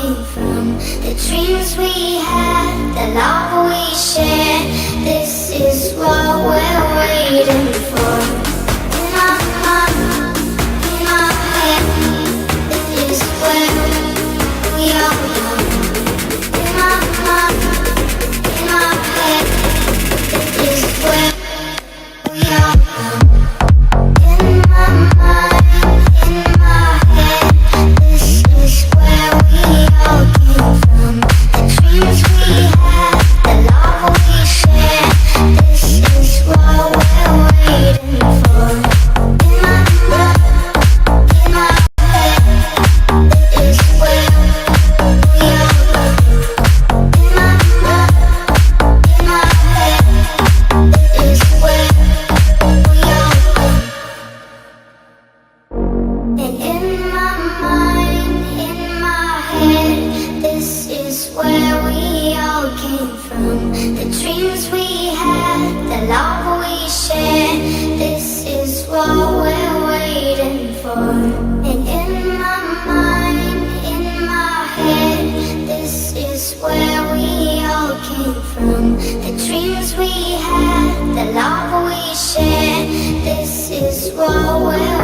came from. The dreams we had, the love we shared. This is what we're waiting for. In our mind, in our head, this is where we are young. In our mind, in our head, this is where we are young. In my mind, in my head, this is where we all came from. The dreams we had, the love we shared. This is what we're waiting for. In my mind, in my head, this is where we all came. In my mind, in my head, this is where we all came. And in my mind, in my head, this is where we all came from. The dreams we had, the love we shared. This is what we're waiting for. And in my mind, in my head, this is where we all came from. The dreams we had, the love we shared. This is what we're